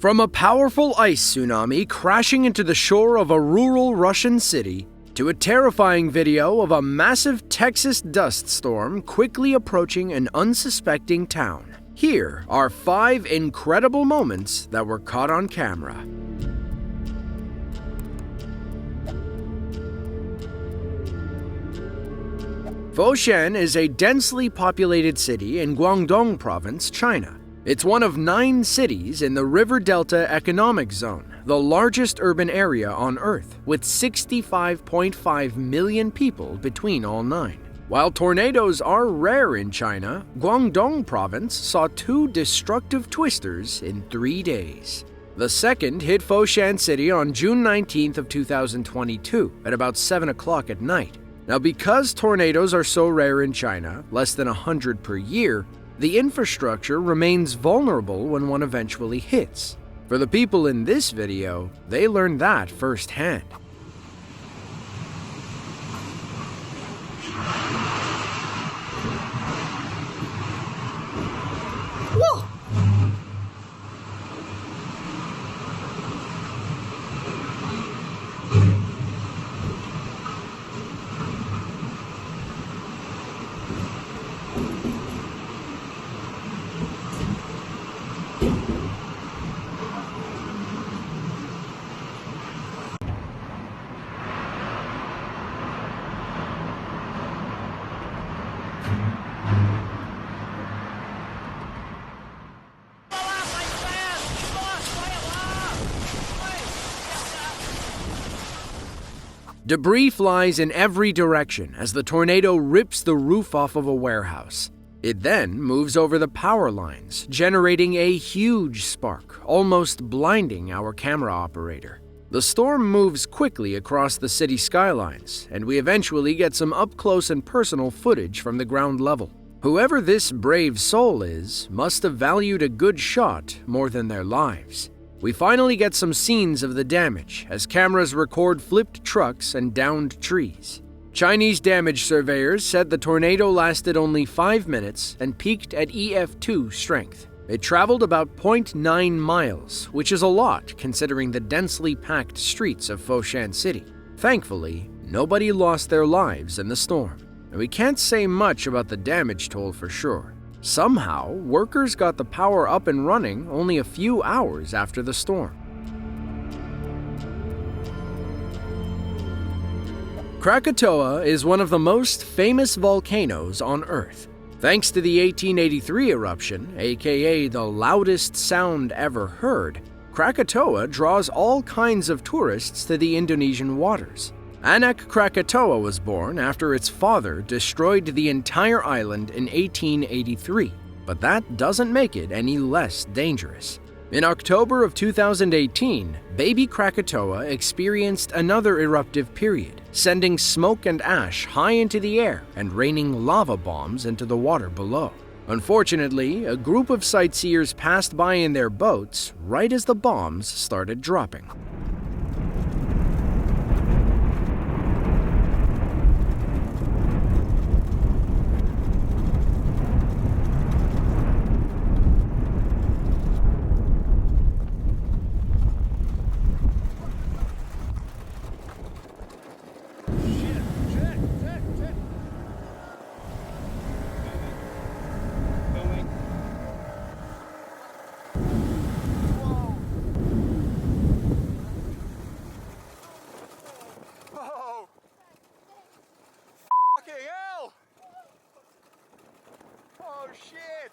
From a powerful ice tsunami crashing into the shore of a rural Russian city, to a terrifying video of a massive Texas dust storm quickly approaching an unsuspecting town, here are 5 incredible moments that were caught on camera. Foshen is a densely populated city in Guangdong Province, China. It's one of 9 cities in the River Delta Economic Zone, the largest urban area on Earth, with 65.5 million people between all 9. While tornadoes are rare in China, Guangdong Province saw 2 destructive twisters in 3 days. The second hit Foshan City on June 19th of 2022 at about 7 o'clock at night. Now, because tornadoes are so rare in China, less than 100 per year, the infrastructure remains vulnerable when one eventually hits. For the people in this video, they learned that firsthand. Whoa! Debris flies in every direction as the tornado rips the roof off of a warehouse. It then moves over the power lines, generating a huge spark, almost blinding our camera operator. The storm moves quickly across the city skylines, and we eventually get some up-close and personal footage from the ground level. Whoever this brave soul is must have valued a good shot more than their lives. We finally get some scenes of the damage as cameras record flipped trucks and downed trees. Chinese damage surveyors said the tornado lasted only 5 minutes and peaked at EF2 strength. It traveled about 0.9 miles, which is a lot considering the densely packed streets of Foshan City. Thankfully, nobody lost their lives in the storm, and we can't say much about the damage toll for sure. Somehow, workers got the power up and running only a few hours after the storm. Krakatoa is one of the most famous volcanoes on Earth. Thanks to the 1883 eruption, aka the loudest sound ever heard, Krakatoa draws all kinds of tourists to the Indonesian waters. Anak Krakatoa was born after its father destroyed the entire island in 1883, but that doesn't make it any less dangerous. In October of 2018, baby Krakatoa experienced another eruptive period, sending smoke and ash high into the air and raining lava bombs into the water below. Unfortunately, a group of sightseers passed by in their boats right as the bombs started dropping. Oh shit!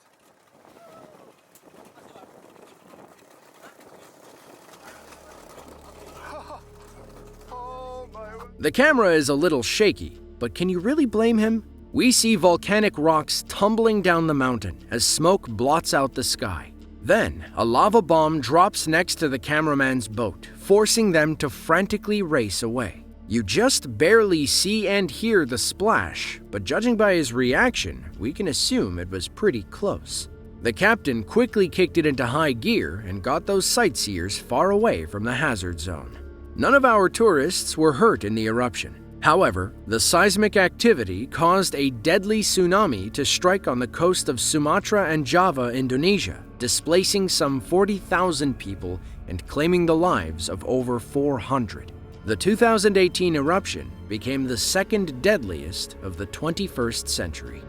Oh my. The camera is a little shaky, but can you really blame him? We see volcanic rocks tumbling down the mountain as smoke blots out the sky. Then, a lava bomb drops next to the cameraman's boat, forcing them to frantically race away. You just barely see and hear the splash, but judging by his reaction, we can assume it was pretty close. The captain quickly kicked it into high gear and got those sightseers far away from the hazard zone. None of our tourists were hurt in the eruption. However, the seismic activity caused a deadly tsunami to strike on the coast of Sumatra and Java, Indonesia, displacing some 40,000 people and claiming the lives of over 400. The 2018 eruption became the second deadliest of the 21st century.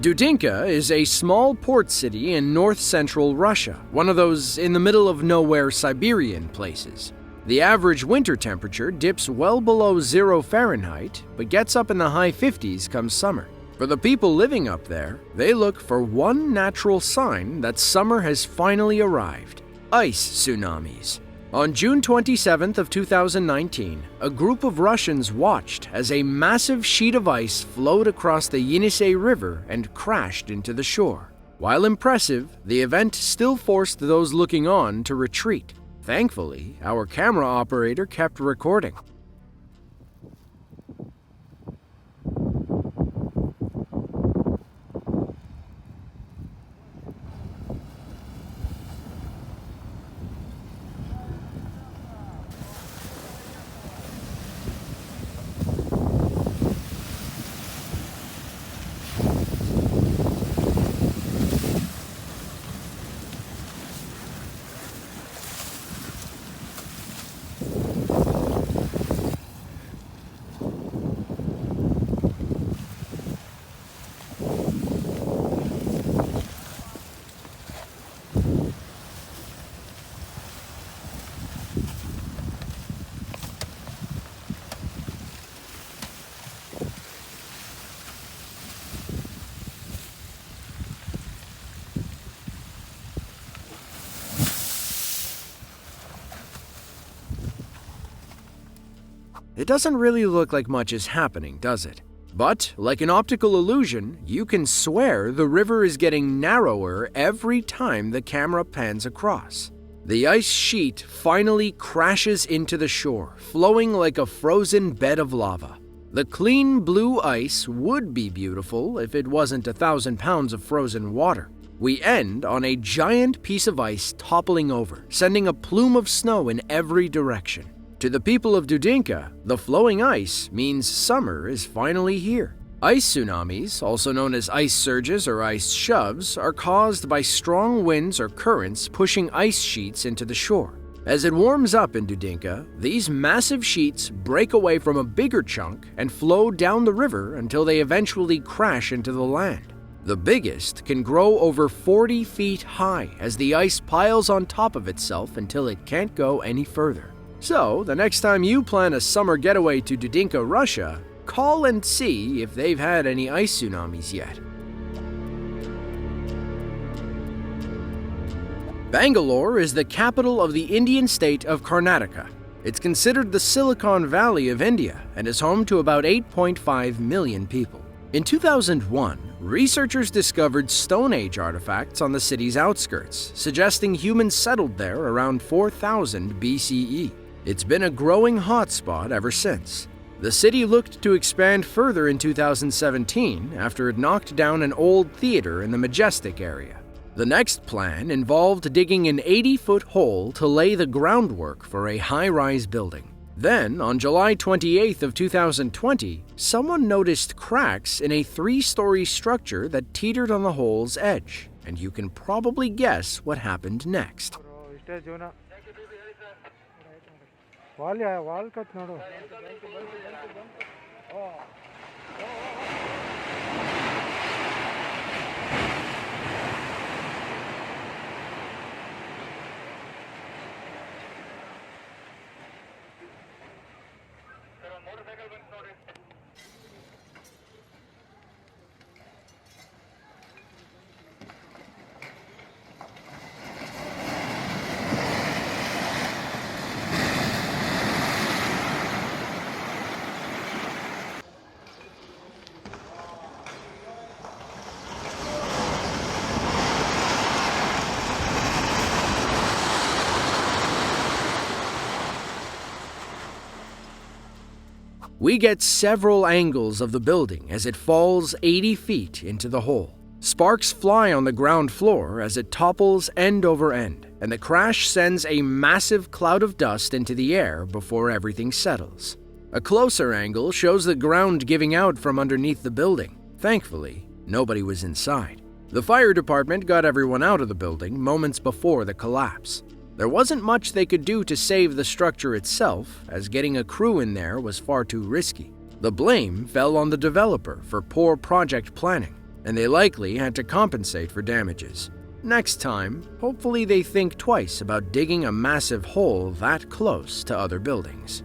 Dudinka is a small port city in north-central Russia, one of those in-the-middle-of-nowhere Siberian places. The average winter temperature dips well below 0 Fahrenheit, but gets up in the high 50s come summer. For the people living up there, they look for one natural sign that summer has finally arrived: ice tsunamis. On June 27th of 2019, a group of Russians watched as a massive sheet of ice flowed across the Yenisei River and crashed into the shore. While impressive, the event still forced those looking on to retreat. Thankfully, our camera operator kept recording. It doesn't really look like much is happening, does it? But, like an optical illusion, you can swear the river is getting narrower every time the camera pans across. The ice sheet finally crashes into the shore, flowing like a frozen bed of lava. The clean blue ice would be beautiful if it wasn't 1,000 pounds of frozen water. We end on a giant piece of ice toppling over, sending a plume of snow in every direction. To the people of Dudinka, the flowing ice means summer is finally here. Ice tsunamis, also known as ice surges or ice shoves, are caused by strong winds or currents pushing ice sheets into the shore. As it warms up in Dudinka, these massive sheets break away from a bigger chunk and flow down the river until they eventually crash into the land. The biggest can grow over 40 feet high as the ice piles on top of itself until it can't go any further. So, the next time you plan a summer getaway to Dudinka, Russia, call and see if they've had any ice tsunamis yet. Bangalore is the capital of the Indian state of Karnataka. It's considered the Silicon Valley of India and is home to about 8.5 million people. In 2001, researchers discovered Stone Age artifacts on the city's outskirts, suggesting humans settled there around 4000 BCE. It's been a growing hotspot ever since. The city looked to expand further in 2017 after it knocked down an old theater in the Majestic area. The next plan involved digging an 80-foot hole to lay the groundwork for a high-rise building. Then, on July 28th of 2020, someone noticed cracks in a 3-story structure that teetered on the hole's edge, and you can probably guess what happened next. We get several angles of the building as it falls 80 feet into the hole. Sparks fly on the ground floor as it topples end over end, and the crash sends a massive cloud of dust into the air before everything settles. A closer angle shows the ground giving out from underneath the building. Thankfully, Nobody was inside. The fire department got everyone out of the building moments before the collapse. There wasn't much they could do to save the structure itself, as getting a crew in there was far too risky. The blame fell on the developer for poor project planning, and they likely had to compensate for damages. Next time, hopefully they think twice about digging a massive hole that close to other buildings.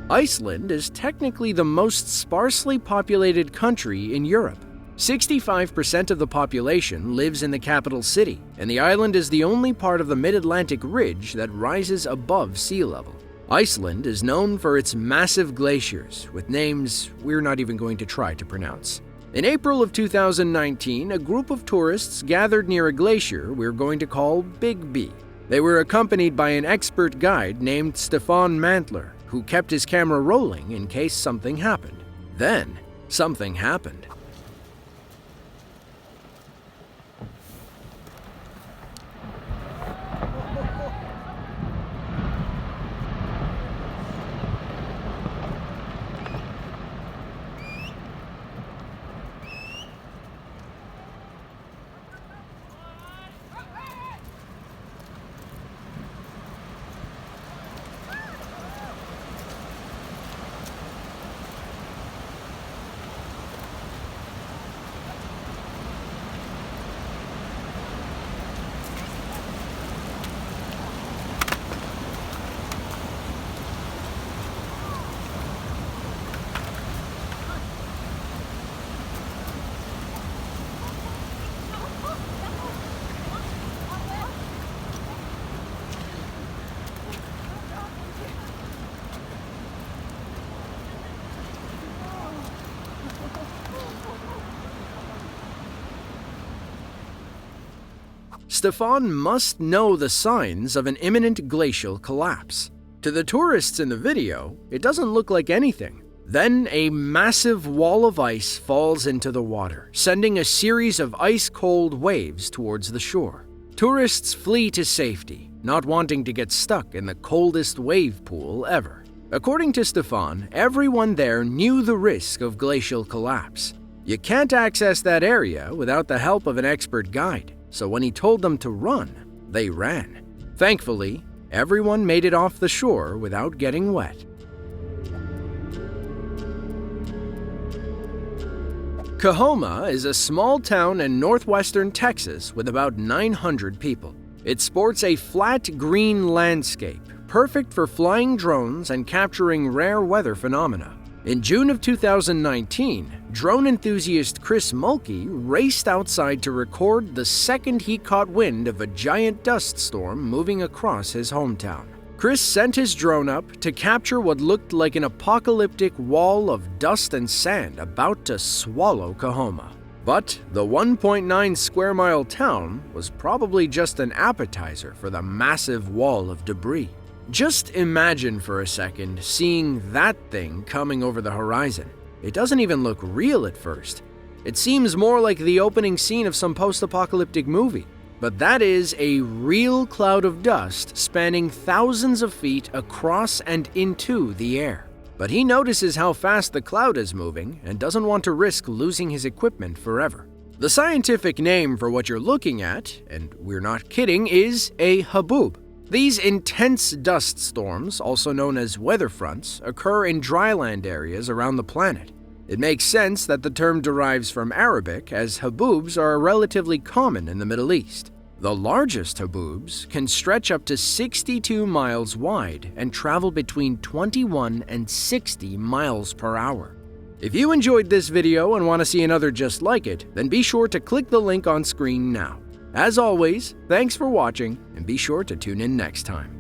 Iceland is technically the most sparsely populated country in Europe. 65% of the population lives in the capital city, and the island is the only part of the mid-Atlantic ridge that rises above sea level. Iceland is known for its massive glaciers, with names we're not even going to try to pronounce. In April of 2019, a group of tourists gathered near a glacier we're going to call Big B. They were accompanied by an expert guide named Stefan Mantler, who kept his camera rolling in case something happened. Then, something happened. Stefan must know the signs of an imminent glacial collapse. To the tourists in the video, it doesn't look like anything. Then a massive wall of ice falls into the water, sending a series of ice-cold waves towards the shore. Tourists flee to safety, not wanting to get stuck in the coldest wave pool ever. According to Stefan, everyone there knew the risk of glacial collapse. You can't access that area without the help of an expert guide. So when he told them to run, they ran. Thankfully, everyone made it off the shore without getting wet. Kahoma is a small town in northwestern Texas with about 900 people. It sports a flat green landscape, perfect for flying drones and capturing rare weather phenomena. In June of 2019, drone enthusiast Chris Mulkey raced outside to record the second he caught wind of a giant dust storm moving across his hometown. Chris sent his drone up to capture what looked like an apocalyptic wall of dust and sand about to swallow Kahoma. But the 1.9 square mile town was probably just an appetizer for the massive wall of debris. Just imagine for a second seeing that thing coming over the horizon. It doesn't even look real at first. It seems more like the opening scene of some post-apocalyptic movie. But that is a real cloud of dust spanning thousands of feet across and into the air. But he notices how fast the cloud is moving and doesn't want to risk losing his equipment forever. The scientific name for what you're looking at, and we're not kidding, is a haboob. These intense dust storms, also known as weather fronts, occur in dryland areas around the planet. It makes sense that the term derives from Arabic, as haboobs are relatively common in the Middle East. The largest haboobs can stretch up to 62 miles wide and travel between 21 and 60 miles per hour. If you enjoyed this video and want to see another just like it, then be sure to click the link on screen now. As always, thanks for watching, and be sure to tune in next time.